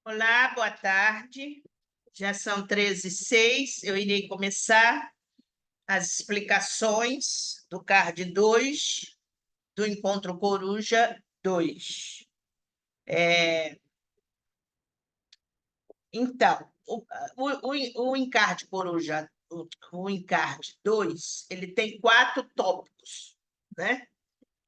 Olá, boa tarde. Já são 13h06. Eu irei começar as explicações do CARD 2 do Encontro Coruja 2. Então, o Encarte Coruja, o Encarte 2, ele tem 4 tópicos, né?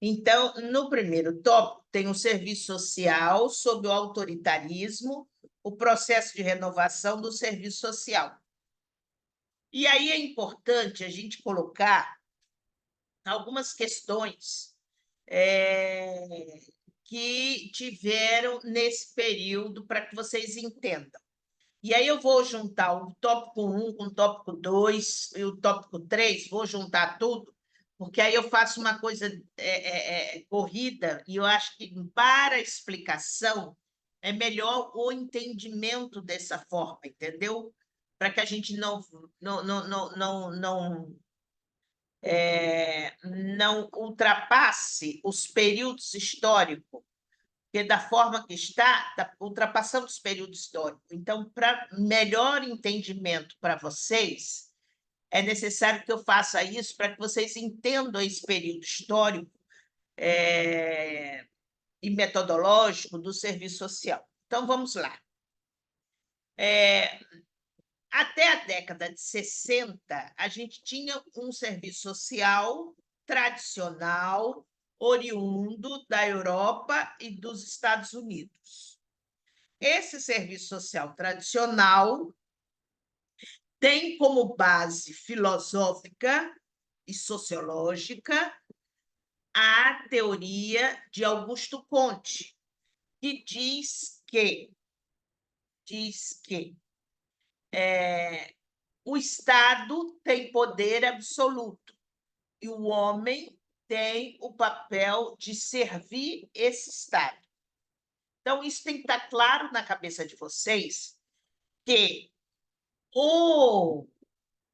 Então, no primeiro tópico, tem o serviço social sob o autoritarismo, o processo de renovação do serviço social. E aí é importante a gente colocar algumas questões que tiveram nesse período para que vocês entendam. E aí eu vou juntar o tópico 1 com o tópico 2 e o tópico 3, vou juntar tudo, porque aí eu faço uma coisa corrida, e eu acho que para a explicação é melhor o entendimento dessa forma, entendeu? Para que a gente não ultrapasse os períodos históricos, porque da forma que está, ultrapassando os períodos históricos. Então, para melhor entendimento para vocês, é necessário que eu faça isso para que vocês entendam esse período histórico e metodológico do serviço social. Então, vamos lá. Até a década de 60, a gente tinha um serviço social tradicional, oriundo da Europa e dos Estados Unidos. Esse serviço social tradicional tem como base filosófica e sociológica a teoria de Augusto Comte, que diz que o Estado tem poder absoluto e o homem tem o papel de servir esse Estado. Então, isso tem que estar claro na cabeça de vocês, que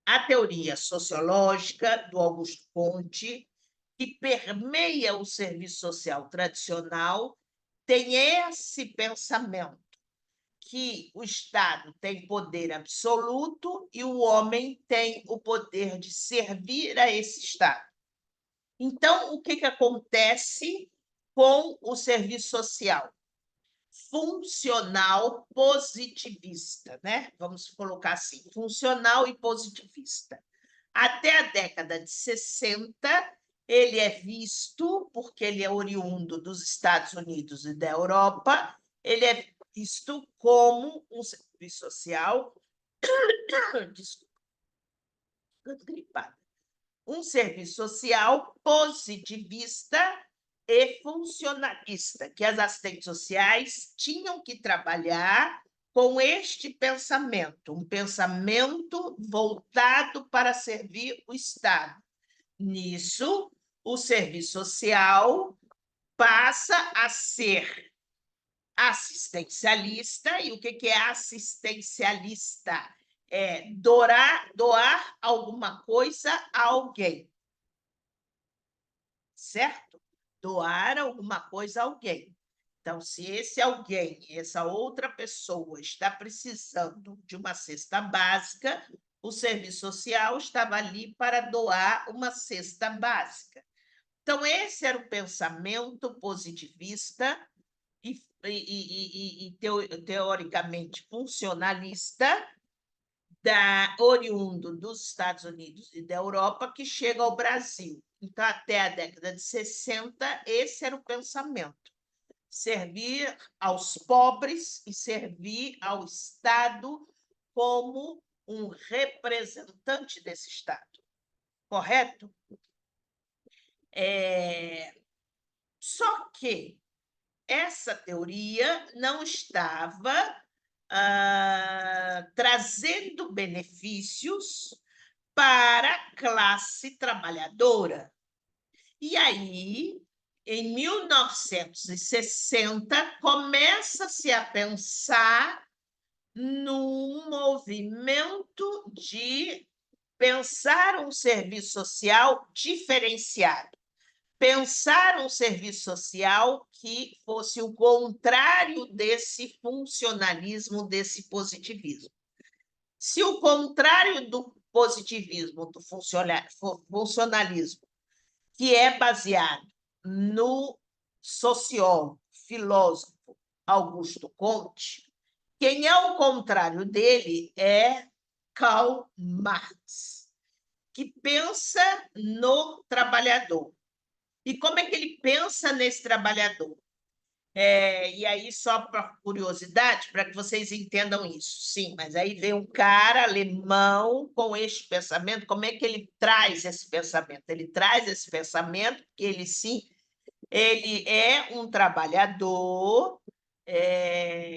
a teoria sociológica do Augusto Comte, que permeia o serviço social tradicional, tem esse pensamento, que o Estado tem poder absoluto e o homem tem o poder de servir a esse Estado. Então, o que acontece com o serviço social? Funcional positivista, né? Vamos colocar assim, funcional e positivista. Até a década de 60, ele é visto, porque ele é oriundo dos Estados Unidos e da Europa, ele é visto como um serviço social, desculpa, gripada, um serviço social positivista e funcionalista, que as assistentes sociais tinham que trabalhar com este pensamento, um pensamento voltado para servir o Estado. Nisso, o serviço social passa a ser assistencialista. E o que é assistencialista? É doar alguma coisa a alguém, certo? Doar alguma coisa a alguém. Então, se esse alguém, essa outra pessoa, está precisando de uma cesta básica, o serviço social estava ali para doar uma cesta básica. Então, esse era o pensamento positivista e teoricamente funcionalista, oriundo dos Estados Unidos e da Europa, que chega ao Brasil. Então, até a década de 60, esse era o pensamento: servir aos pobres e servir ao Estado como um representante desse Estado. Correto? Só que essa teoria não estava trazendo benefícios para a classe trabalhadora. E aí, em 1960, começa-se a pensar num movimento de pensar um serviço social diferenciado. pensar um serviço social que fosse o contrário desse funcionalismo, desse positivismo. Se o contrário do positivismo, do funcionalismo, que é baseado no sociólogo, filósofo Augusto Comte, quem é o contrário dele é Karl Marx, que pensa no trabalhador. E como é que ele pensa nesse trabalhador? E aí, só para curiosidade, para que vocês entendam isso. Sim, mas aí vem um cara alemão com este pensamento. Como é que ele traz esse pensamento? Ele traz esse pensamento que ele, sim, ele é um trabalhador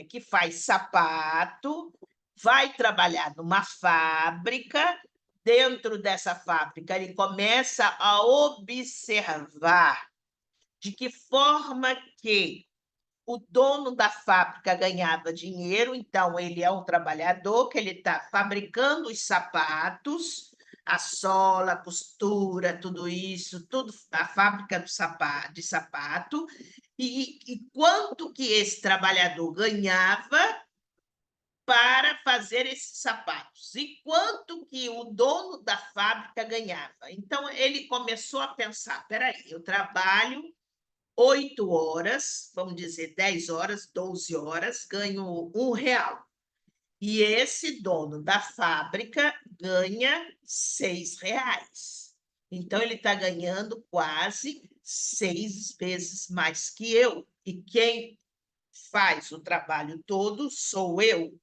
que faz sapato, vai trabalhar numa fábrica. Dentro dessa fábrica, ele começa a observar de que forma que o dono da fábrica ganhava dinheiro, então ele é um trabalhador que ele está fabricando os sapatos, a sola, a costura, tudo isso, tudo a fábrica de sapato, e quanto que esse trabalhador ganhava para fazer esses sapatos, e quanto que o dono da fábrica ganhava. Então, ele começou a pensar, peraí, eu trabalho 8 horas, vamos dizer 10 horas, 12 horas, ganho R$ 1. E esse dono da fábrica ganha R$ 6. Então, ele está ganhando quase 6 vezes mais que eu. E quem faz o trabalho todo sou eu.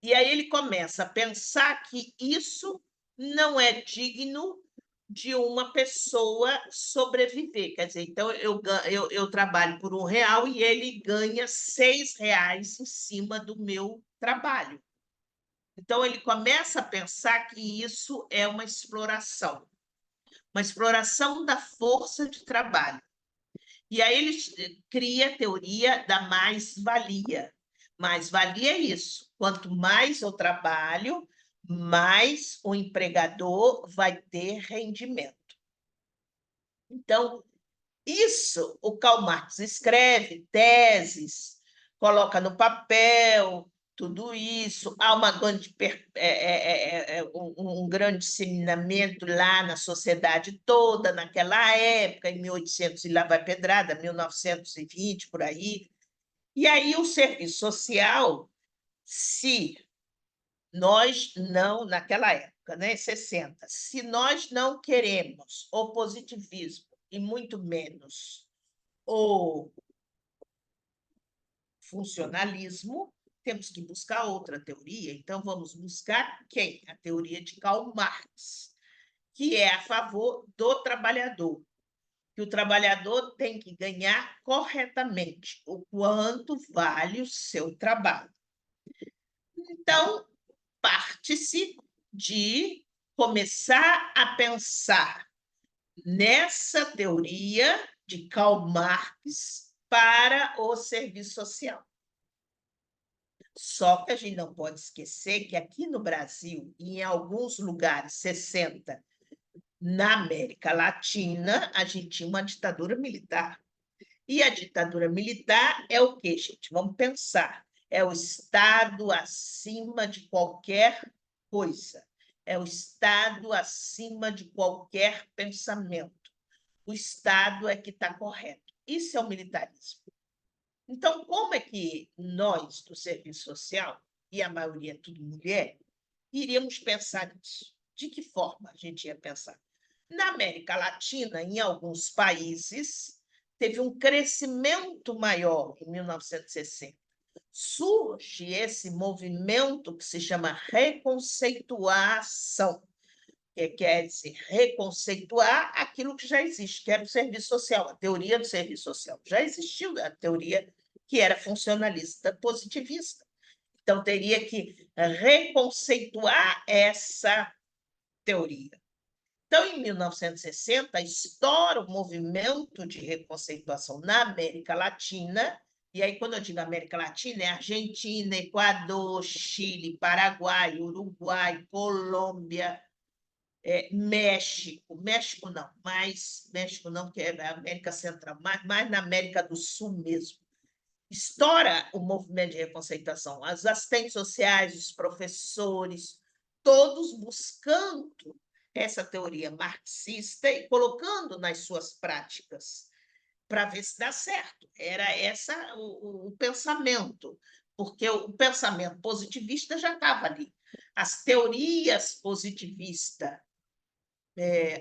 E aí ele começa a pensar que isso não é digno de uma pessoa sobreviver. Quer dizer, então eu trabalho por R$ 1 e ele ganha R$ 6 em cima do meu trabalho. Então ele começa a pensar que isso é uma exploração da força de trabalho. E aí ele cria a teoria da mais-valia. Mais-valia é isso: quanto mais eu trabalho, mais o empregador vai ter rendimento. Então, isso o Karl Marx escreve teses, coloca no papel, tudo isso. Há um grande disseminamento lá na sociedade toda, naquela época, em 1800 e lá vai pedrada, 1920, por aí. E aí o serviço social, se nós não, naquela época, né, 60, se nós não queremos o positivismo, e muito menos o funcionalismo, temos que buscar outra teoria. Então, vamos buscar quem? A teoria de Karl Marx, que é a favor do trabalhador, que o trabalhador tem que ganhar corretamente o quanto vale o seu trabalho. Então, parte-se de começar a pensar nessa teoria de Karl Marx para o serviço social. Só que a gente não pode esquecer que aqui no Brasil, e em alguns lugares, 60, na América Latina, a gente tinha uma ditadura militar. E a ditadura militar é o quê, gente? Vamos pensar. É o Estado acima de qualquer coisa. É o Estado acima de qualquer pensamento. O Estado é que está correto. Isso é o militarismo. Então, como é que nós, do serviço social, e a maioria é tudo mulher, iríamos pensar nisso? De que forma a gente ia pensar? Na América Latina, em alguns países, teve um crescimento maior em 1960. Surge esse movimento que se chama reconceituação, que quer dizer reconceituar aquilo que já existe, que era o serviço social, a teoria do serviço social. Já existiu a teoria que era funcionalista positivista. Então, teria que reconceituar essa teoria. Então, em 1960, estoura o movimento de reconceituação na América Latina. E aí, quando eu digo América Latina, é Argentina, Equador, Chile, Paraguai, Uruguai, Colômbia, México não, México não, que é a América Central, mais na América do Sul mesmo. Estoura o movimento de reconceituação. Os assistentes sociais, os professores, todos buscando essa teoria marxista e colocando nas suas práticas para ver se dá certo. Era esse o pensamento, porque o pensamento positivista já estava ali. As teorias positivistas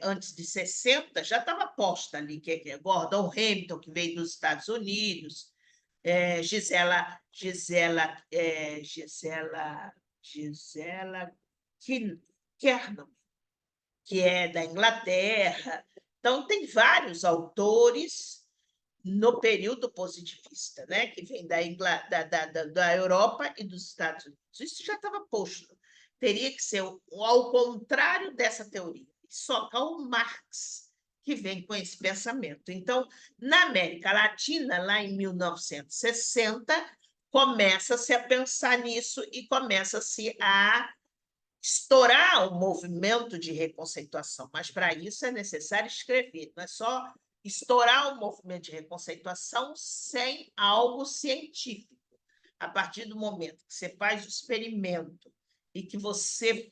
antes de 60 já estava posta ali, que é Gordon Hamilton, que veio dos Estados Unidos, Gisela Kernan, que é da Inglaterra. Então, tem vários autores no período positivista, né, que vem da Europa e dos Estados Unidos. Isso já estava posto. Teria que ser ao contrário dessa teoria. Só Karl Marx que vem com esse pensamento. Então, na América Latina, lá em 1960, começa-se a pensar nisso e começa-se a estourar o movimento de reconceituação. Mas, para isso, é necessário escrever, não é só estourar o movimento de reconceituação sem algo científico. A partir do momento que você faz o experimento e que você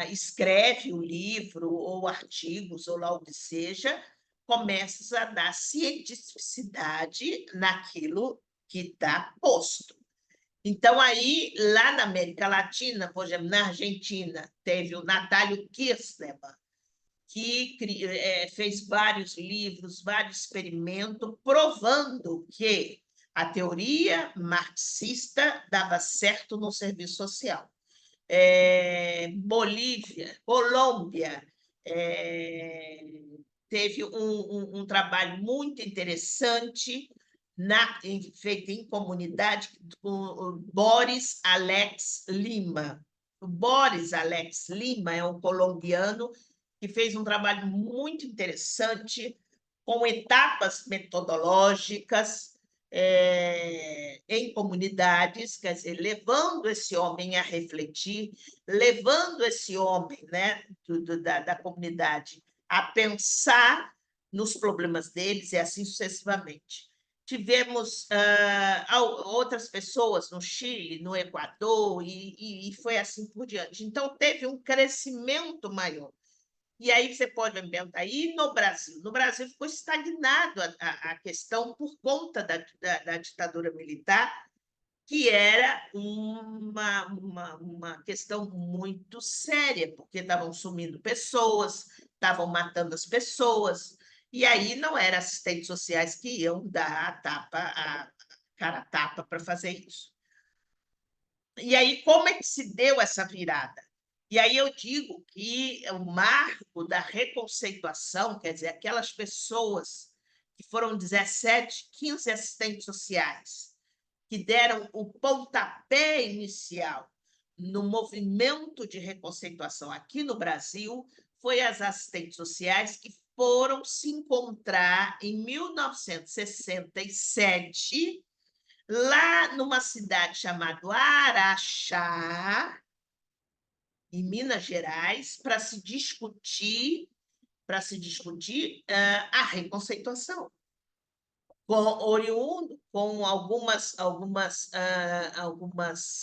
escreve o livro ou artigos, ou lá o que seja, começa a dar cientificidade naquilo que está posto. Então, aí, lá na América Latina, por exemplo, na Argentina, teve o Natálio Kirchner, que fez vários livros, vários experimentos, provando que a teoria marxista dava certo no serviço social. Colômbia, teve um trabalho muito interessante feito em comunidade com o Boris Alex Lima. O Boris Alex Lima é um colombiano que fez um trabalho muito interessante, com etapas metodológicas em comunidades, quer dizer, levando esse homem a refletir, levando esse homem, né, da comunidade a pensar nos problemas deles e assim sucessivamente. Tivemos outras pessoas no Chile, no Equador, e foi assim por diante. Então, teve um crescimento maior. E aí você pode me perguntar, e no Brasil? No Brasil ficou estagnado a questão por conta da ditadura militar, que era uma questão muito séria, porque estavam sumindo pessoas, estavam matando as pessoas, e aí não eram assistentes sociais que iam dar a cara a tapa para fazer isso. E aí, como é que se deu essa virada? E aí eu digo que o marco da reconceituação, quer dizer, aquelas pessoas que foram 17, 15 assistentes sociais, que deram o pontapé inicial no movimento de reconceituação aqui no Brasil, foi as assistentes sociais que foram se encontrar em 1967, lá numa cidade chamada Araxá, em Minas Gerais, para se discutir a reconceituação, oriundo com algumas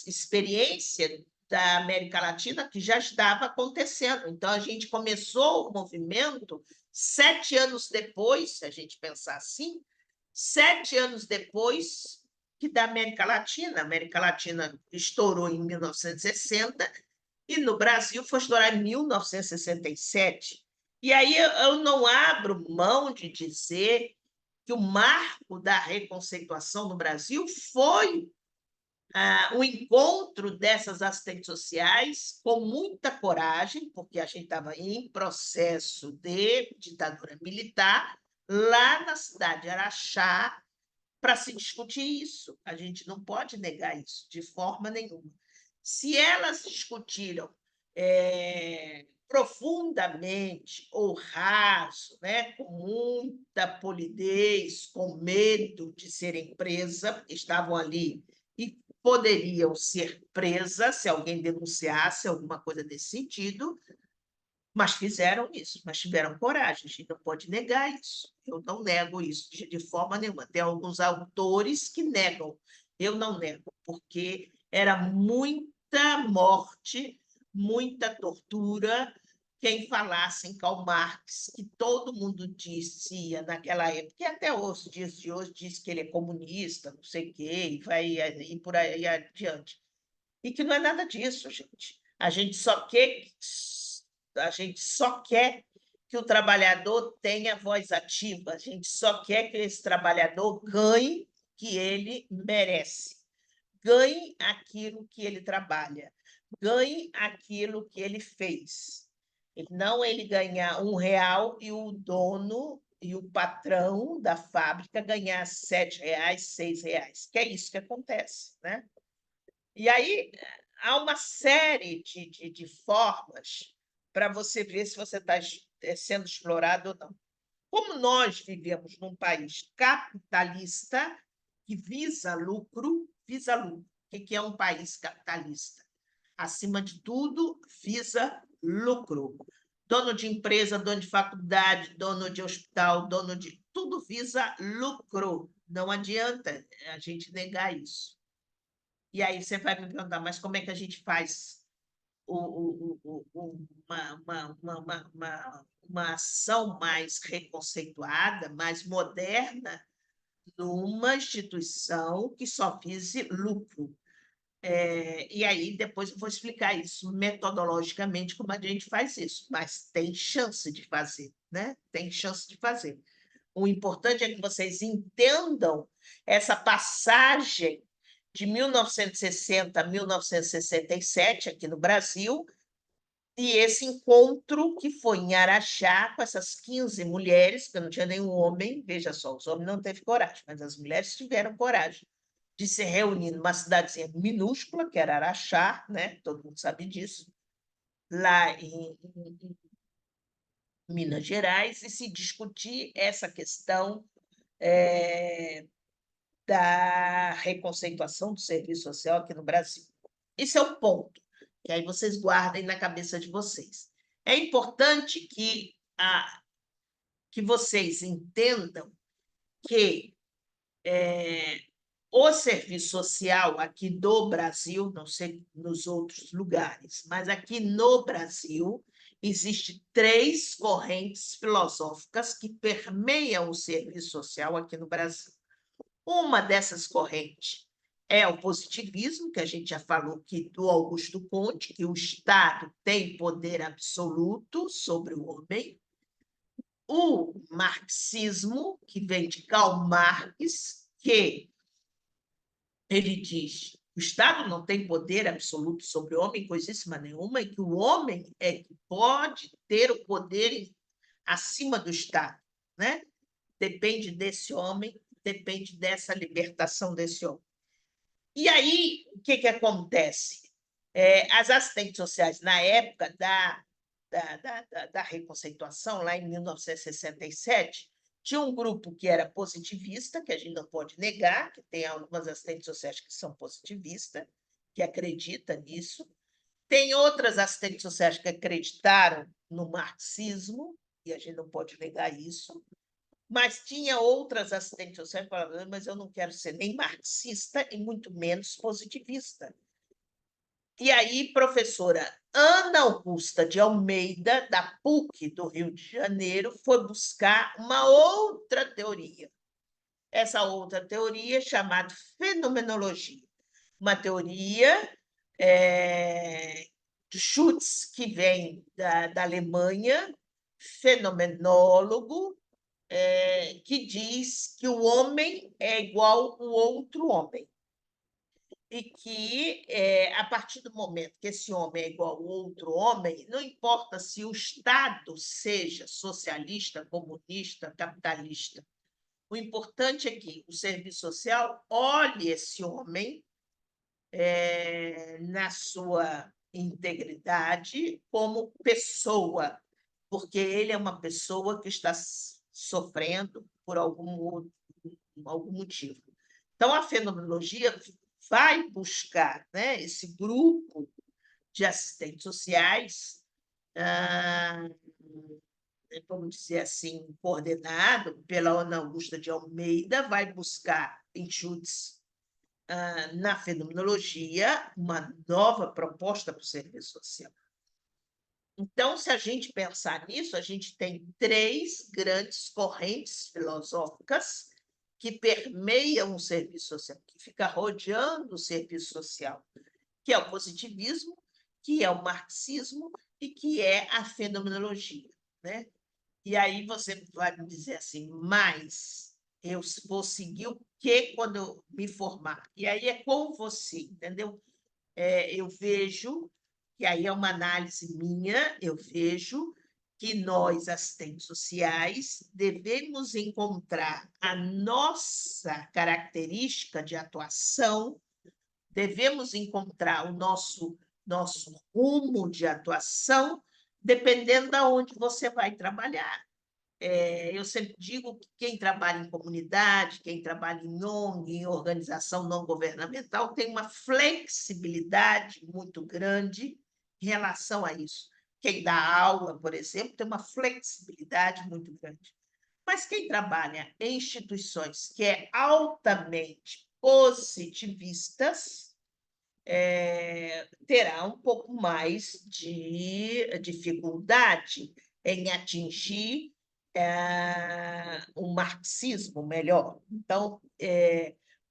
experiências da América Latina que já estava acontecendo. Então, a gente começou o movimento 7 anos depois, se a gente pensar assim, 7 anos depois que da América Latina. A América Latina estourou em 1960 e no Brasil foi estourar em 1967. E aí eu não abro mão de dizer que o marco da reconceituação no Brasil foi o encontro dessas assistentes sociais com muita coragem, porque a gente estava em processo de ditadura militar, lá na cidade de Araxá, para se discutir isso. A gente não pode negar isso de forma nenhuma. Se elas discutiram profundamente ou raso, né, com muita polidez, com medo de serem presas, estavam ali e poderiam ser presas se alguém denunciasse alguma coisa desse sentido, mas fizeram isso, mas tiveram coragem, a gente não pode negar isso. Eu não nego isso de forma nenhuma. Tem alguns autores que negam, eu não nego, porque era muita morte, muita tortura. Quem falasse em Karl Marx, que todo mundo dizia naquela época, e até os dias de hoje diz que ele é comunista, não sei o quê, e vai e por aí adiante. E que não é nada disso, gente. A gente só quer que o trabalhador tenha voz ativa, a gente só quer que esse trabalhador ganhe o que ele merece, ganhe aquilo que ele trabalha, ganhe aquilo que ele fez. E não ele ganhar R$ 1 e o dono e o patrão da fábrica ganhar R$ 7, R$ 6, que é isso que acontece, né? E aí há uma série de formas para você ver se você está sendo explorado ou não. Como nós vivemos num país capitalista que visa lucro, visa lucro. O que é um país capitalista? Acima de tudo, visa lucro. Dono de empresa, dono de faculdade, dono de hospital, dono de... Tudo visa lucro. Não adianta a gente negar isso. E aí você vai me perguntar, mas como é que a gente faz uma ação mais reconceituada, mais moderna, numa instituição que só vise lucro? E aí depois eu vou explicar isso metodologicamente, como a gente faz isso, mas tem chance de fazer, né? Tem chance de fazer. O importante é que vocês entendam essa passagem de 1960 a 1967, aqui no Brasil, e esse encontro que foi em Araxá, com essas 15 mulheres, que não tinha nenhum homem, veja só, os homens não teve coragem, mas as mulheres tiveram coragem de se reunir numa cidadezinha minúscula, que era Araxá, né? Todo mundo sabe disso, lá em Minas Gerais, e se discutir essa questão da reconceituação do serviço social aqui no Brasil. Esse é o ponto, que aí vocês guardem na cabeça de vocês. É importante que vocês entendam que o serviço social aqui do Brasil, não sei nos outros lugares, mas aqui no Brasil, existem 3 correntes filosóficas que permeiam o serviço social aqui no Brasil. Uma dessas correntes é o positivismo, que a gente já falou que do Augusto Conte, que o Estado tem poder absoluto sobre o homem. O marxismo, que vem de Karl Marx, que ele diz o Estado não tem poder absoluto sobre o homem, coisíssima nenhuma, e que o homem é que pode ter o poder acima do Estado, né? Depende desse homem, depende dessa libertação desse homem. E aí, o que acontece? As assistentes sociais, na época da reconceituação, lá em 1967, tinha um grupo que era positivista, que a gente não pode negar, que tem algumas assistentes sociais que são positivistas, que acreditam nisso. Tem outras assistentes sociais que acreditaram no marxismo, e a gente não pode negar isso. Mas tinha outras assistentes sociais que falavam, mas eu não quero ser nem marxista e muito menos positivista. E aí, professora Ana Augusta de Almeida, da PUC do Rio de Janeiro, foi buscar uma outra teoria. Essa outra teoria é chamada fenomenologia. Uma teoria de Schutz, que vem da Alemanha, fenomenólogo, que diz que o homem é igual ao outro homem. E que, a partir do momento que esse homem é igual ao outro homem, não importa se o Estado seja socialista, comunista, capitalista, o importante é que o serviço social olhe esse homem na sua integridade como pessoa, porque ele é uma pessoa que está sofrendo por algum motivo. Então, a fenomenologia vai buscar, né, esse grupo de assistentes sociais, ah, vamos dizer assim, coordenado pela Ana Augusta de Almeida, vai buscar enxutes na fenomenologia uma nova proposta para o serviço social. Então, se a gente pensar nisso, a gente tem três grandes correntes filosóficas que permeiam o serviço social, que fica rodeando o serviço social, que é o positivismo, que é o marxismo e que é a fenomenologia, né? E aí você vai me dizer assim, mas eu vou seguir o quê quando eu me formar? E aí é com você, entendeu? Eu vejo, que aí é uma análise minha, eu vejo que nós, assistentes sociais, devemos encontrar a nossa característica de atuação, devemos encontrar o nosso rumo de atuação, dependendo de onde você vai trabalhar. Eu sempre digo que quem trabalha em comunidade, quem trabalha em ONG, em organização não governamental, tem uma flexibilidade muito grande em relação a isso. Quem dá aula, por exemplo, tem uma flexibilidade muito grande. Mas quem trabalha em instituições que é altamente positivistas, terá um pouco mais de dificuldade em atingir um marxismo melhor. Então,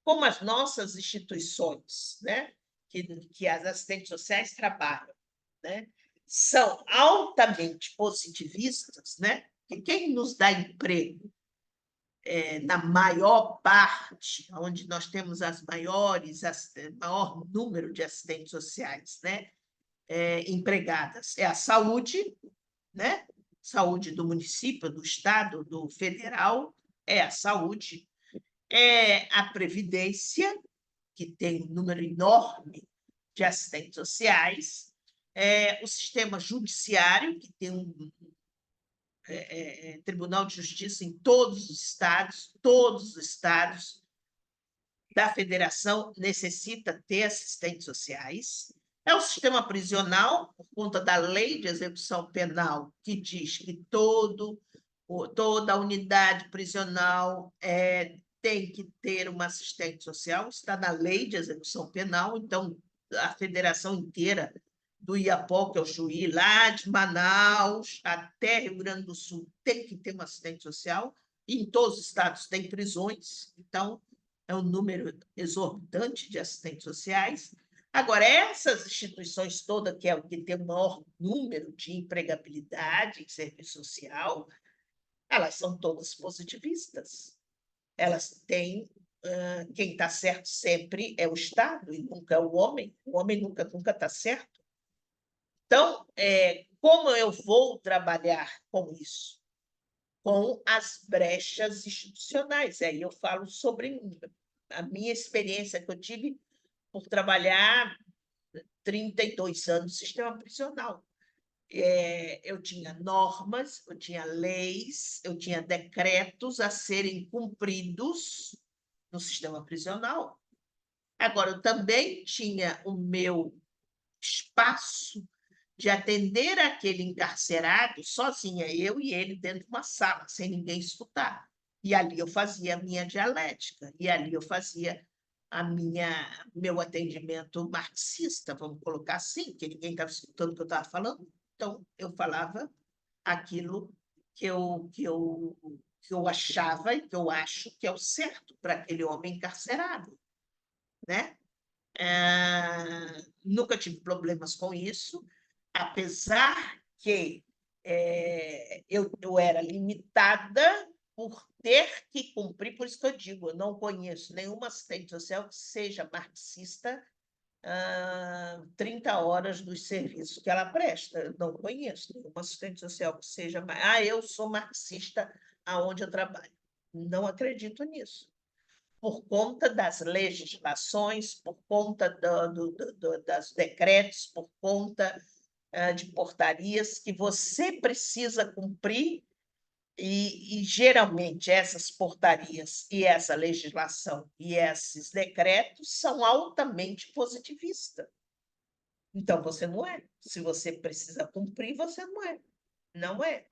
como as nossas instituições, né, que as assistentes sociais trabalham, né, são altamente positivistas, né, que quem nos dá emprego na maior parte, onde nós temos maior número de assistentes sociais, né, empregadas, é a saúde, né? Saúde do município, do estado, do federal, é a saúde, é a previdência, que tem um número enorme de assistentes sociais, é o sistema judiciário, que tem um Tribunal de Justiça em todos os estados da federação necessita ter assistentes sociais. É o sistema prisional, por conta da lei de execução penal, que diz que toda a unidade prisional tem que ter uma assistente social, está na lei de execução penal, então a federação inteira do Iapó, que é o Chuí, lá de Manaus até Rio Grande do Sul, tem que ter uma assistente social, e em todos os estados tem prisões, então é um número exorbitante de assistentes sociais. Agora, essas instituições todas, que é o que tem o maior número de empregabilidade em serviço social, elas são todas positivistas. Elas têm quem está certo sempre é o Estado e nunca é o homem. O homem nunca está certo. Então, como eu vou trabalhar com isso? Com as brechas institucionais. Aí eu falo sobre a minha experiência que eu tive por trabalhar 32 anos no sistema prisional. Eu tinha normas, eu tinha leis, eu tinha decretos a serem cumpridos no sistema prisional. Agora, eu também tinha o meu espaço de atender aquele encarcerado sozinha, eu e ele dentro de uma sala, sem ninguém escutar. E ali eu fazia a minha dialética, e ali eu fazia meu atendimento marxista, vamos colocar assim, que ninguém estava escutando o que eu estava falando. Então, eu falava aquilo que eu achava e que eu acho que é o certo para aquele homem encarcerado, né? Nunca tive problemas com isso, apesar que eu era limitada por ter que cumprir, por isso que eu digo, eu não conheço nenhuma assistente social que seja marxista 30 horas dos serviços que ela presta. Eu não conheço nenhuma assistente social que seja... eu sou marxista aonde eu trabalho. Não acredito nisso. Por conta das legislações, por conta dos decretos, por conta de portarias que você precisa cumprir Geralmente, essas portarias e essa legislação e esses decretos são altamente positivistas. Então, você não é. Se você precisa cumprir, você não é. Não é.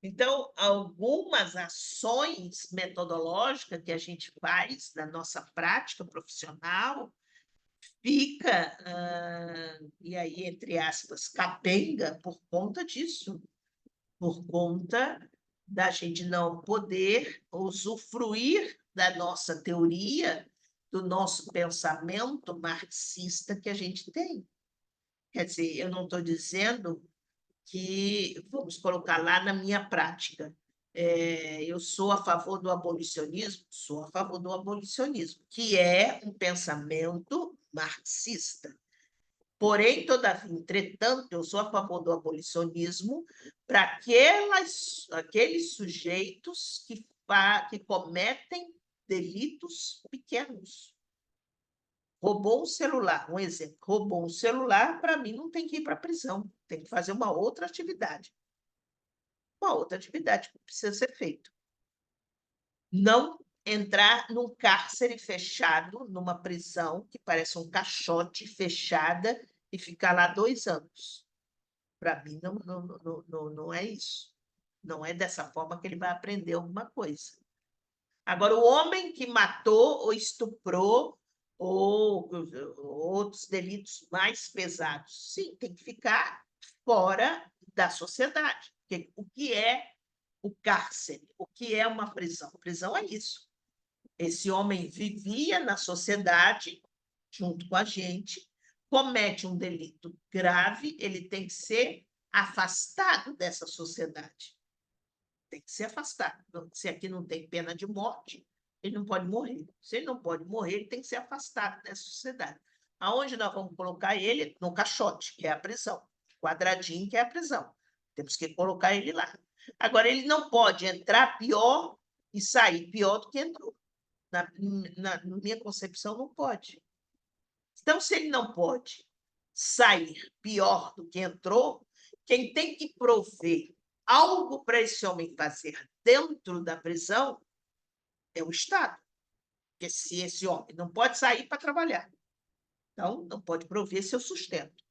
Então, algumas ações metodológicas que a gente faz na nossa prática profissional fica, e aí, entre aspas, capenga por conta disso, por conta da gente não poder usufruir da nossa teoria, do nosso pensamento marxista que a gente tem. Quer dizer, eu não estou dizendo que, vamos colocar lá na minha prática, eu sou a favor do abolicionismo? Sou a favor do abolicionismo, que é um pensamento marxista. Porém, todavia, entretanto, eu sou a favor do abolicionismo para aqueles sujeitos que cometem delitos pequenos. Roubou um celular, um exemplo. Roubou um celular, para mim, não tem que ir para a prisão, tem que fazer uma outra atividade. Uma outra atividade que precisa ser feita. Não entrar num cárcere fechado, numa prisão que parece um caixote fechada e ficar lá 2 anos. Para mim, não é isso. Não é dessa forma que ele vai aprender alguma coisa. Agora, o homem que matou ou estuprou ou outros delitos mais pesados, sim, tem que ficar fora da sociedade. Porque o que é o cárcere? O que é uma prisão? Prisão é isso. Esse homem vivia na sociedade junto com a gente, comete um delito grave, ele tem que ser afastado dessa sociedade. Tem que ser afastado. Se aqui não tem pena de morte, ele não pode morrer. Se ele não pode morrer, ele tem que ser afastado dessa sociedade. Aonde nós vamos colocar ele? No caixote, que é a prisão. Quadradinho, que é a prisão. Temos que colocar ele lá. Agora, ele não pode entrar pior e sair pior do que entrou. Na minha concepção, não pode. Então, se ele não pode sair pior do que entrou, quem tem que prover algo para esse homem fazer dentro da prisão é o Estado. Porque se esse homem não pode sair para trabalhar, então não pode prover seu sustento.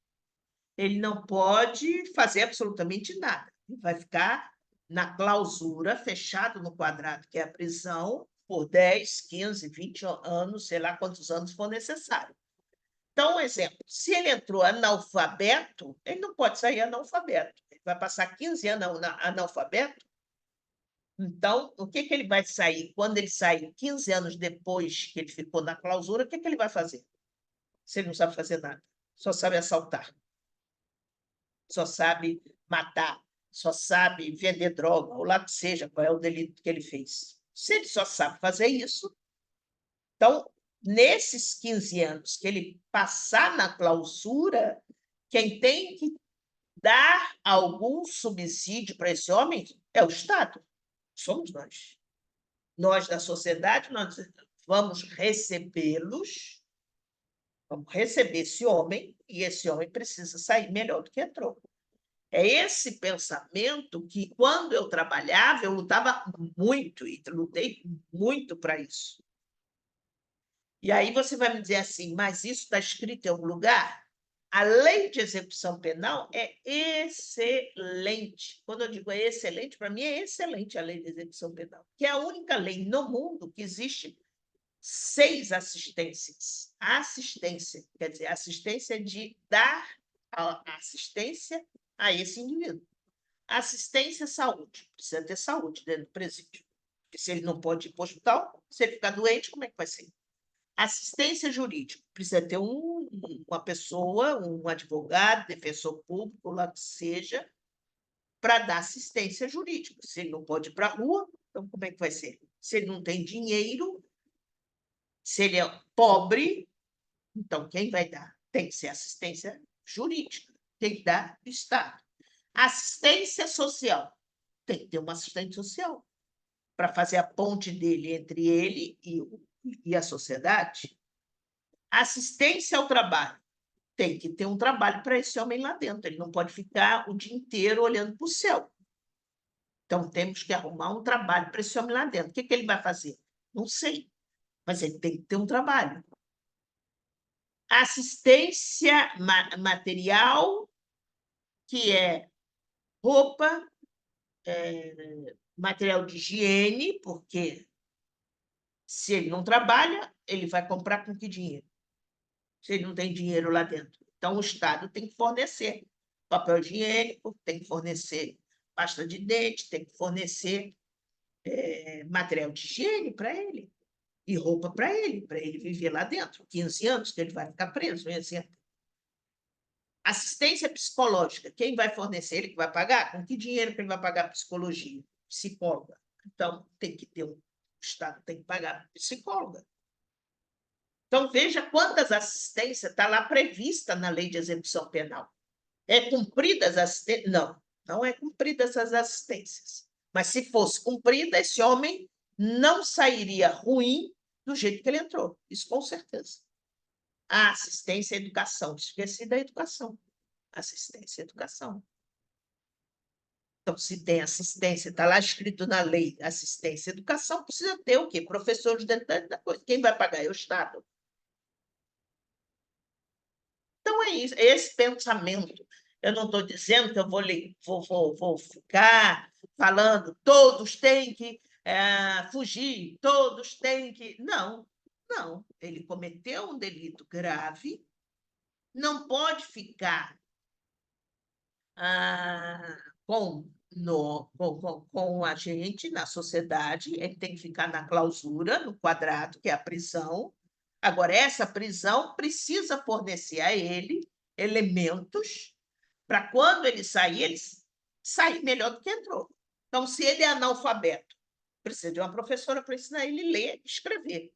Ele não pode fazer absolutamente nada. Ele vai ficar na clausura, fechado no quadrado, que é a prisão, por 10, 15, 20 anos, sei lá quantos anos for necessário. Então, um exemplo, se ele entrou analfabeto, ele não pode sair analfabeto. Ele vai passar 15 anos analfabeto. Então, o que ele vai sair? Quando ele sair 15 anos depois que ele ficou na clausura, o que ele vai fazer? Se ele não sabe fazer nada, só sabe assaltar, só sabe matar, só sabe vender droga, ou lá que seja, qual é o delito que ele fez. Se ele só sabe fazer isso, então, nesses 15 anos que ele passar na clausura, quem tem que dar algum subsídio para esse homem é o Estado, somos nós. Nós, da sociedade, nós vamos recebê-los, vamos receber esse homem, e esse homem precisa sair melhor do que entrou. É esse pensamento que, quando eu trabalhava, eu lutava muito, e lutei muito para isso. E aí você vai me dizer assim, mas isso está escrito em algum lugar? A lei de execução penal é excelente. Quando eu digo é excelente, para mim é excelente a lei de execução penal, que é a única lei no mundo que existe 6 assistências. Assistência, quer dizer, assistência de dar assistência a esse indivíduo. Assistência à saúde, precisa ter saúde dentro do presídio. Porque se ele não pode ir para o hospital, se ele ficar doente, como é que vai ser? Assistência jurídica, precisa ter uma pessoa, um advogado, defensor público, lá que seja, para dar assistência jurídica. Se ele não pode ir para a rua, então como é que vai ser? Se ele não tem dinheiro, se ele é pobre, então quem vai dar? Tem que ser assistência jurídica, tem que dar do Estado. Assistência social, tem que ter uma assistente social para fazer a ponte dele entre ele e a sociedade. Assistência ao trabalho. Tem que ter um trabalho para esse homem lá dentro. Ele não pode ficar o dia inteiro olhando para o céu. Então, temos que arrumar um trabalho para esse homem lá dentro. O que ele vai fazer? Não sei, mas ele tem que ter um trabalho. Assistência material, que é roupa, material de higiene, porque se ele não trabalha, ele vai comprar com que dinheiro? Se ele não tem dinheiro lá dentro. Então, o Estado tem que fornecer papel higiênico, tem que fornecer pasta de dente, tem que fornecer material de higiene para ele e roupa para ele viver lá dentro. 15 anos que ele vai ficar preso, um exemplo. Assistência psicológica, quem vai fornecer? Ele que vai pagar? Com que dinheiro que ele vai pagar psicologia? Psicóloga. Então, tem que ter o Estado tem que pagar psicóloga. Então, veja quantas assistências está lá prevista na lei de execução penal. É cumprida as assistências? Não, não é cumprida essas assistências. Mas se fosse cumprida, esse homem não sairia ruim do jeito que ele entrou. Isso com certeza. A assistência à educação. Esqueci da educação. Assistência à educação. Então, se tem assistência, está lá escrito na lei, assistência à educação, precisa ter o quê? Professores dentro da coisa. Quem vai pagar é o Estado. Então, é isso, é esse pensamento. Eu não estou dizendo que eu vou ficar falando todos têm que fugir, todos têm que. Não, não. Ele cometeu um delito grave, não pode ficar com a gente na sociedade, ele tem que ficar na clausura, no quadrado, que é a prisão. Agora, essa prisão precisa fornecer a ele elementos para quando ele sair melhor do que entrou. Então, se ele é analfabeto, precisa de uma professora para ensinar ele a ler e escrever.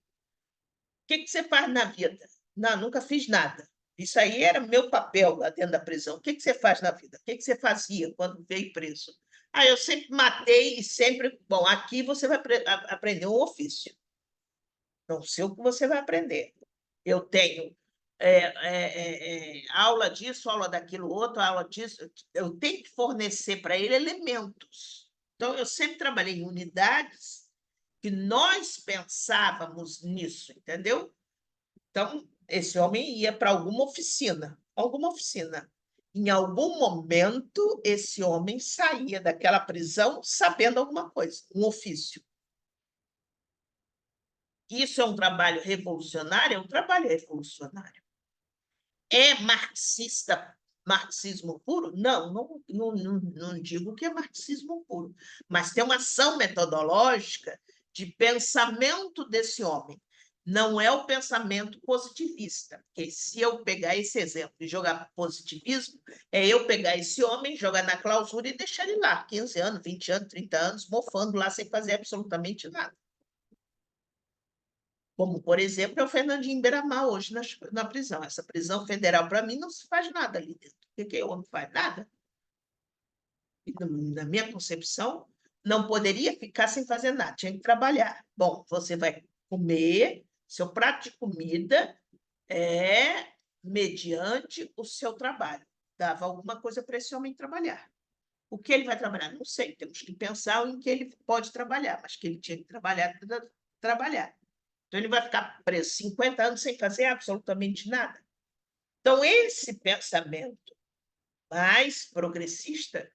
O que você faz na vida? Não, nunca fiz nada. Isso aí era meu papel lá dentro da prisão. O que você faz na vida? O que você fazia quando veio preso? Eu sempre matei e sempre. Bom, aqui você vai aprender um ofício. Não sei o que você vai aprender. Eu tenho aula disso, aula daquilo outro, aula disso. Eu tenho que fornecer para ele elementos. Então, eu sempre trabalhei em unidades que nós pensávamos nisso, entendeu? Então, esse homem ia para alguma oficina. Em algum momento, esse homem saía daquela prisão sabendo alguma coisa, um ofício. Isso é um trabalho revolucionário? É um trabalho revolucionário. É marxismo puro? Não digo que é marxismo puro, mas tem uma ação metodológica de pensamento desse homem. Não é o pensamento positivista, porque se eu pegar esse exemplo e jogar positivismo, é eu pegar esse homem, jogar na clausura e deixar ele lá, 15 anos, 20 anos, 30 anos, mofando lá sem fazer absolutamente nada. Como, por exemplo, é o Fernandinho Beiramar hoje na prisão. Essa prisão federal, para mim, não se faz nada ali dentro. Porque o homem faz nada. E, na minha concepção, não poderia ficar sem fazer nada, tinha que trabalhar. Bom, você vai comer, seu prato de comida é mediante o seu trabalho. Dava alguma coisa para esse homem trabalhar. O que ele vai trabalhar? Não sei, temos que pensar em que ele pode trabalhar, mas que ele tinha que trabalhar. Então, ele vai ficar preso 50 anos sem fazer absolutamente nada. Então, esse pensamento mais progressista,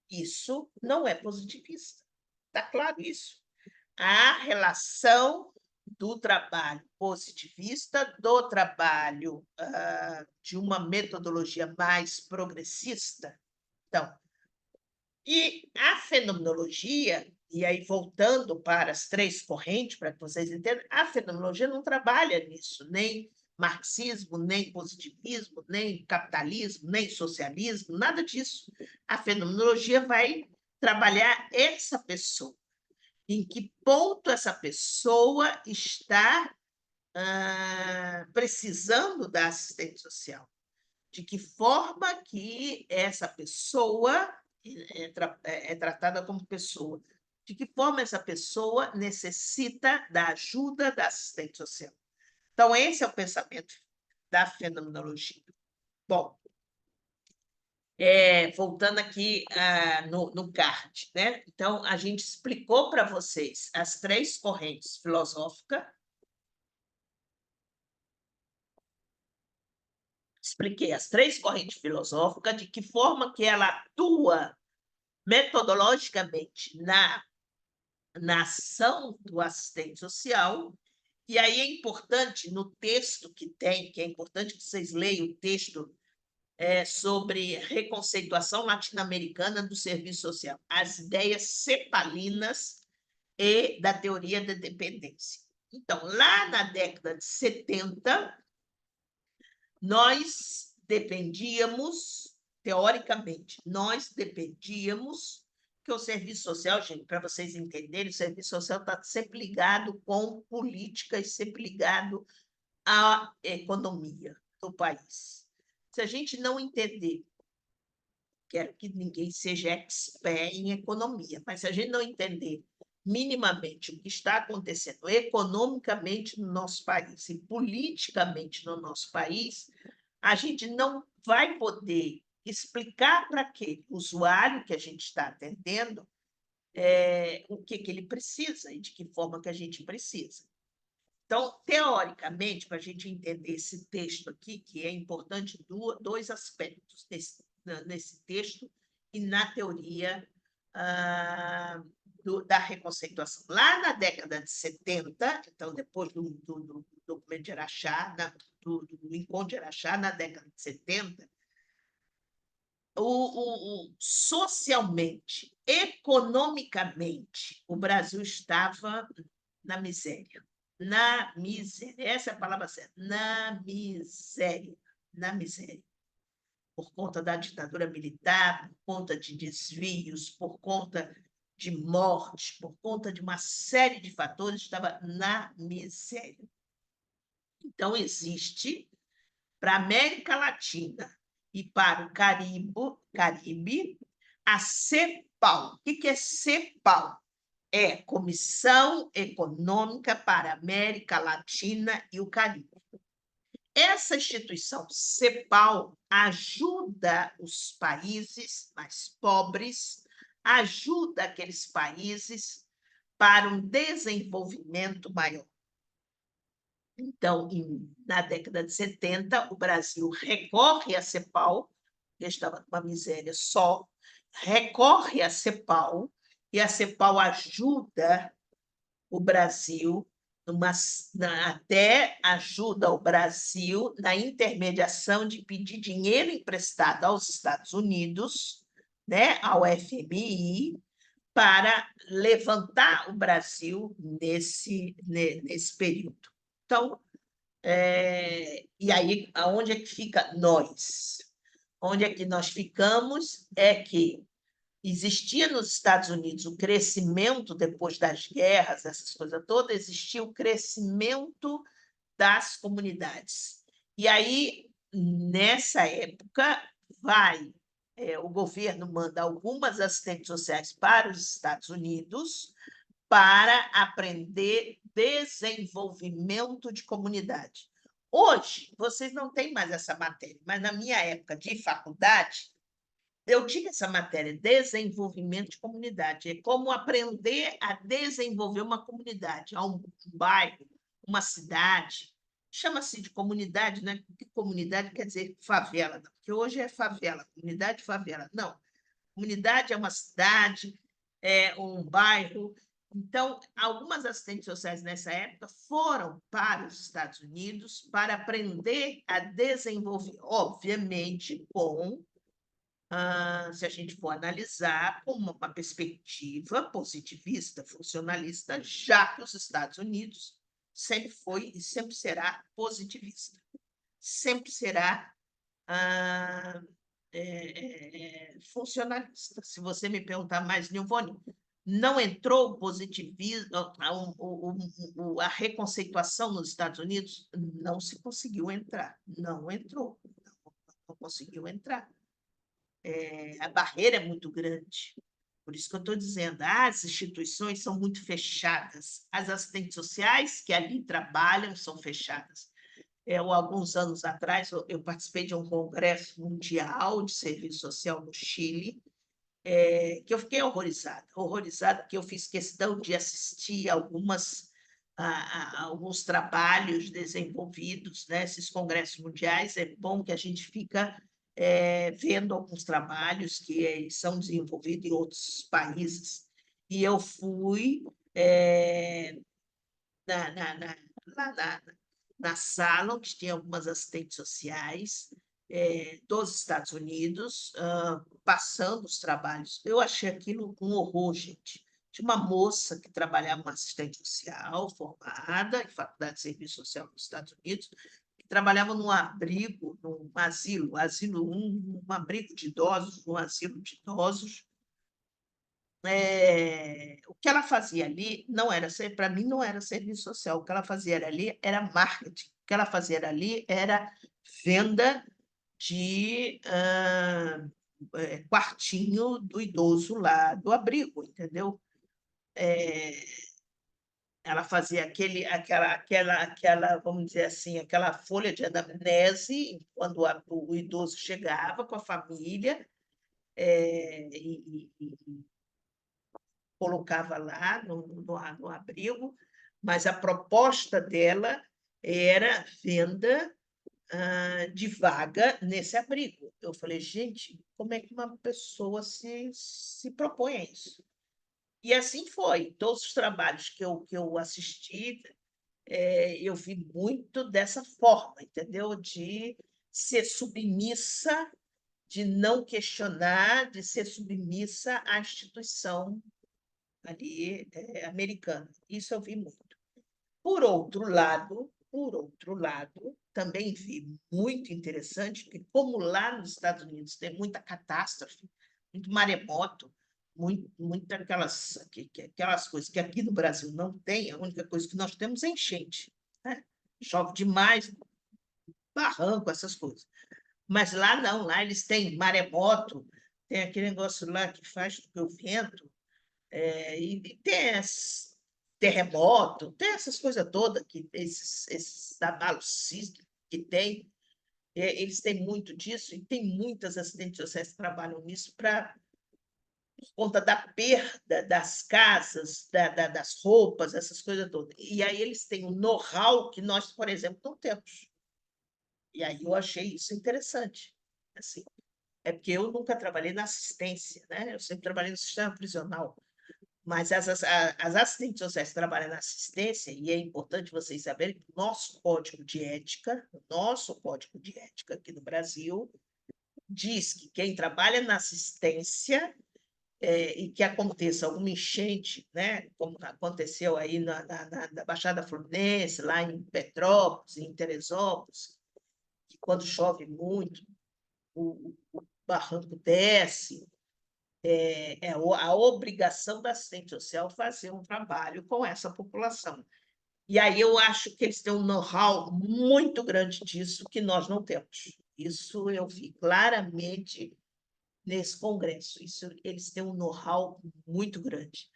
isso não é positivista. Está claro isso? A relação do trabalho positivista, do trabalho de uma metodologia mais progressista. Então, e a fenomenologia, e aí voltando para as três correntes, para que vocês entendam, a fenomenologia não trabalha nisso, nem marxismo, nem positivismo, nem capitalismo, nem socialismo, nada disso. A fenomenologia vai trabalhar essa pessoa. Em que ponto essa pessoa está precisando da assistência social? De que forma que essa pessoa é tratada como pessoa? De que forma essa pessoa necessita da ajuda da assistente social? Então, esse é o pensamento da fenomenologia. Bom, Voltando aqui no card, né? Então, a gente explicou para vocês as 3 correntes filosóficas. Expliquei as 3 correntes filosóficas, de que forma que ela atua metodologicamente na ação do assistente social. E aí é importante, no texto que tem, que é importante que vocês leiam o texto sobre reconceituação latino-americana do serviço social, as ideias cepalinas e da teoria da dependência. Então, lá na década de 70, nós dependíamos, teoricamente, que o serviço social, gente, para vocês entenderem, o serviço social está sempre ligado com políticas, sempre ligado à economia do país. Se a gente não entender, quero que ninguém seja expert em economia, mas se a gente não entender minimamente o que está acontecendo economicamente no nosso país e politicamente no nosso país, a gente não vai poder explicar para aquele usuário que a gente está atendendo o que ele precisa e de que forma que a gente precisa. Então, teoricamente, para a gente entender esse texto aqui, que é importante, 2 aspectos nesse texto e na teoria da reconceituação. Lá na década de 70, então, depois do documento de Araxá, do encontro de Araxá, na década de 70, socialmente, economicamente, o Brasil estava na miséria. Na miséria. Essa é a palavra certa. Na miséria. Na miséria. Por conta da ditadura militar, por conta de desvios, por conta de morte, por conta de uma série de fatores, estava na miséria. Então, existe, para a América Latina e para o Caribe, a CEPAL. O que é CEPAL? É Comissão Econômica para a América Latina e o Caribe. Essa instituição, CEPAL, ajuda os países mais pobres, ajuda aqueles países para um desenvolvimento maior. Então, na década de 70, o Brasil recorre à CEPAL, que estava numa miséria só, recorre à CEPAL, e a CEPAL ajuda o Brasil, até ajuda o Brasil na intermediação de pedir dinheiro emprestado aos Estados Unidos, né, ao FMI, para levantar o Brasil nesse período. Então, e aí, aonde é que fica nós? Onde é que nós ficamos é que existia nos Estados Unidos o crescimento depois das guerras, essas coisas todas, existia o crescimento das comunidades. E aí, nessa época, o governo manda algumas assistentes sociais para os Estados Unidos para aprender desenvolvimento de comunidade. Hoje, vocês não têm mais essa matéria, mas na minha época de faculdade, eu tinha essa matéria, desenvolvimento de comunidade. É como aprender a desenvolver uma comunidade, um bairro, uma cidade. Chama-se de comunidade, né? Porque comunidade quer dizer favela, não, porque hoje é favela, comunidade favela. Não, comunidade é uma cidade, é um bairro. Então, algumas assistentes sociais nessa época foram para os Estados Unidos para aprender a desenvolver, obviamente, se a gente for analisar com uma perspectiva positivista, funcionalista, já que os Estados Unidos sempre foi e sempre será positivista, sempre será funcionalista. Se você me perguntar mais, Nilvone, não entrou o positivismo, a reconceituação nos Estados Unidos? Não se conseguiu entrar, não entrou, não conseguiu entrar. A barreira é muito grande. Por isso que eu estou dizendo, as instituições são muito fechadas, as assistentes sociais que ali trabalham são fechadas. alguns anos atrás, eu participei de um congresso mundial de serviço social no Chile, que eu fiquei horrorizada, porque eu fiz questão de assistir alguns trabalhos desenvolvidos, né? Esses congressos mundiais, é bom que a gente fica vendo alguns trabalhos que são desenvolvidos em outros países. E eu fui na, na, na, lá na sala, onde tinha algumas assistentes sociais dos Estados Unidos, passando os trabalhos. Eu achei aquilo um horror, gente. Tinha uma moça que trabalhava, uma assistente social, formada em Faculdade de Serviço Social nos Estados Unidos, que trabalhava num abrigo, num asilo um abrigo de idosos, num asilo de idosos. O que ela fazia ali não era, para mim, não era serviço social. O que ela fazia ali era marketing. O que ela fazia ali era venda de quartinho do idoso lá do abrigo, entendeu? Ela fazia vamos dizer assim, aquela folha de anamnese quando o idoso chegava com a família, e colocava lá no abrigo, mas a proposta dela era venda de vaga nesse abrigo. Eu falei, gente, como é que uma pessoa se propõe a isso? E assim foi. Todos os trabalhos que eu assisti, eu vi muito dessa forma, entendeu? De ser submissa, de não questionar, de ser submissa à instituição ali americana. Isso eu vi muito. Por outro lado, também vi muito interessante que, como lá nos Estados Unidos tem muita catástrofe, muito maremoto, muito aquelas coisas que aqui no Brasil não tem, a única coisa que nós temos é enchente, né? Chove demais, barranco, essas coisas. Mas lá não, lá eles têm maremoto, tem aquele negócio lá que faz o vento, e tem terremoto, tem essas coisas todas, esses abalos sísmicos que tem, eles têm muito disso, e tem muitas assistentes sociais que trabalham nisso por conta da perda das casas, das roupas, essas coisas todas. E aí eles têm um know-how que nós, por exemplo, não temos. E aí eu achei isso interessante. Assim, é porque eu nunca trabalhei na assistência, né? Eu sempre trabalhei no sistema prisional. Mas as assistentes sociais trabalham na assistência, e é importante vocês saberem que o nosso código de ética aqui no Brasil, diz que quem trabalha na assistência e que aconteça alguma enchente, né, como aconteceu aí na Baixada Fluminense, lá em Petrópolis, em Teresópolis, que quando chove muito, o barranco desce, a obrigação da assistente social fazer um trabalho com essa população. E aí eu acho que eles têm um know-how muito grande disso que nós não temos. Isso eu vi claramente nesse congresso. Eles têm um know-how muito grande.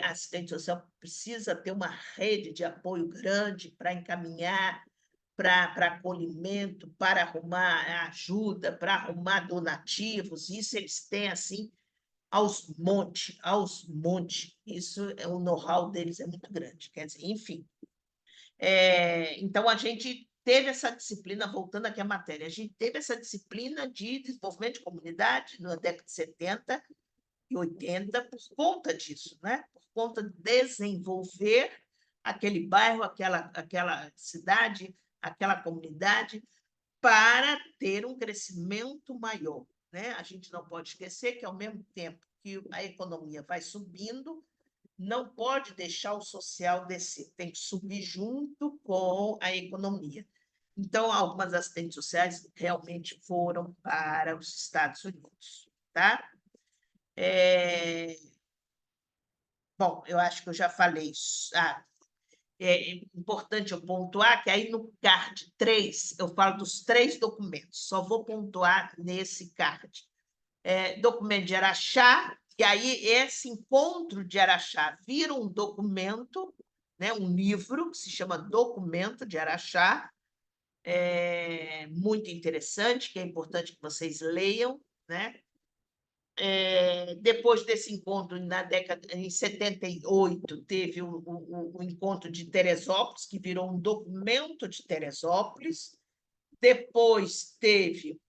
A assistente social precisa ter uma rede de apoio grande para encaminhar para acolhimento, para arrumar ajuda, para arrumar donativos. Isso eles têm assim aos monte. Isso o know-how deles é muito grande. Quer dizer, enfim. Então a gente teve essa disciplina, voltando aqui à matéria, a gente teve essa disciplina de desenvolvimento de comunidade na década de 70 e 80 por conta disso, né? Por conta de desenvolver aquele bairro, aquela cidade, aquela comunidade, para ter um crescimento maior, né? A gente não pode esquecer que, ao mesmo tempo que a economia vai subindo, não pode deixar o social descer, tem que subir junto com a economia. Então, algumas assistentes sociais realmente foram para os Estados Unidos, tá? Bom, eu acho que eu já falei isso. É importante eu pontuar que aí no card 3 eu falo dos 3 documentos, só vou pontuar nesse card. Documento de Araxá, e aí esse encontro de Araxá vira um documento, né, um livro que se chama Documento de Araxá, muito interessante, que é importante que vocês leiam, né? Depois desse encontro, em 78, teve o encontro de Teresópolis, que virou um documento de Teresópolis. Depois teve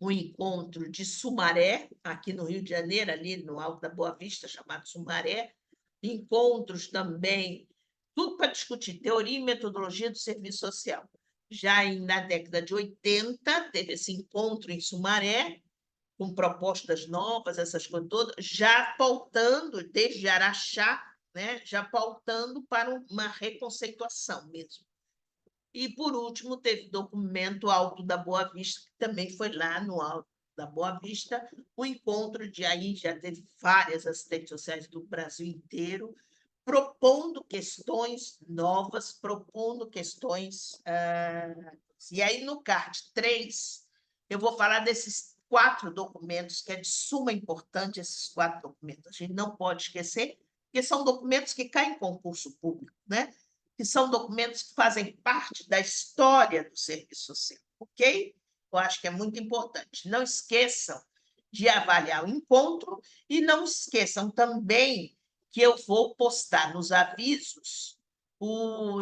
o encontro de Sumaré, aqui no Rio de Janeiro, ali no Alto da Boa Vista, chamado Sumaré. Encontros também, tudo para discutir teoria e metodologia do serviço social. Já na década de 80, teve esse encontro em Sumaré, com propostas novas, essas coisas todas, já pautando, desde Araxá, né, já pautando para uma reconceituação mesmo. E, por último, teve o documento Alto da Boa Vista, que também foi lá no Alto da Boa Vista, o encontro de aí já teve várias assistentes sociais do Brasil inteiro, propondo questões novas, propondo questões. E aí, no CARD 3, eu vou falar desses 4 documentos, que é de suma importância, esses 4 documentos. A gente não pode esquecer, porque são documentos que caem em concurso público, né? Que são documentos que fazem parte da história do serviço social, ok? Eu acho que é muito importante. Não esqueçam de avaliar o encontro e não esqueçam também que eu vou postar nos avisos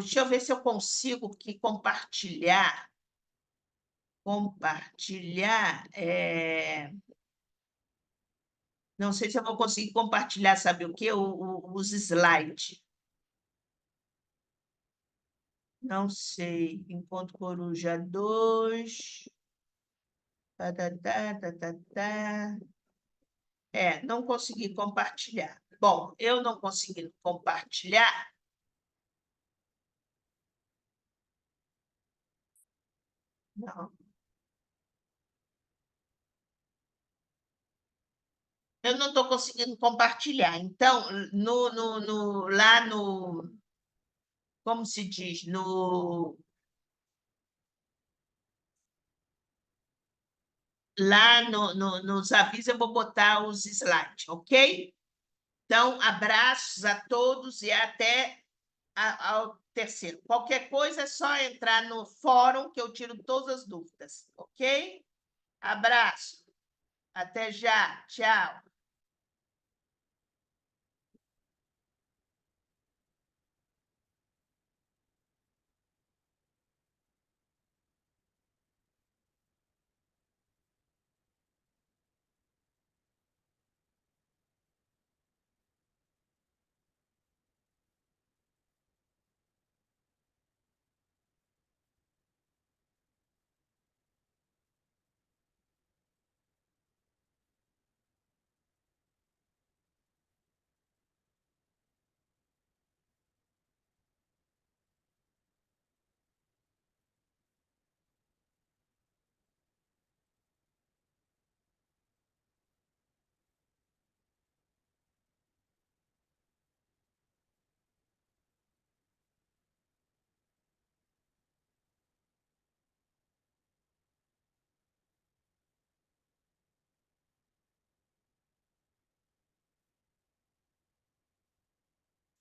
deixa eu ver se eu consigo que compartilhar. Compartilhar. Não sei se eu vou conseguir compartilhar, sabe o quê? Os slides. Não sei. Encontro Coruja 2. Tá, tá, tá, tá, tá, tá. Não consegui compartilhar. Bom, eu não conseguindo compartilhar, não. Eu não estou conseguindo compartilhar. Então, lá no, como se diz, lá nos avisos eu vou botar os slides, ok? Então, abraços a todos e até ao terceiro. Qualquer coisa é só entrar no fórum que eu tiro todas as dúvidas, ok? Abraço. Até já. Tchau.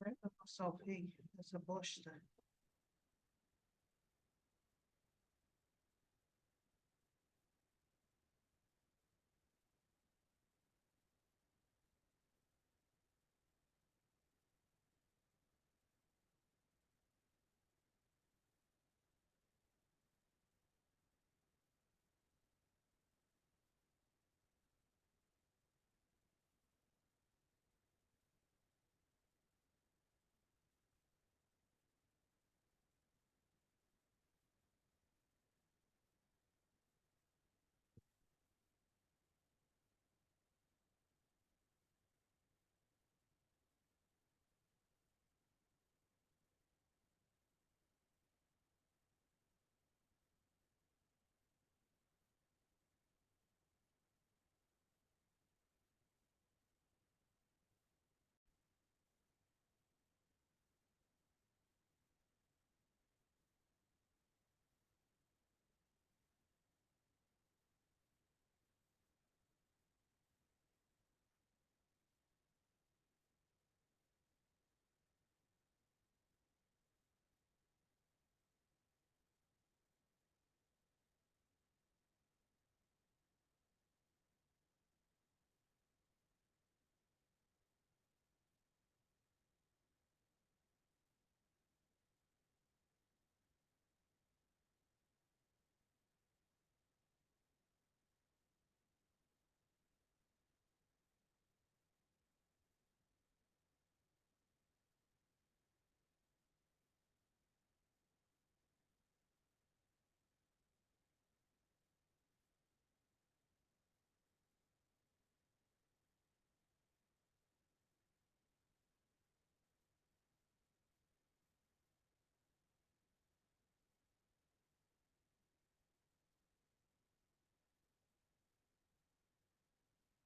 Eu salvei essa bosta.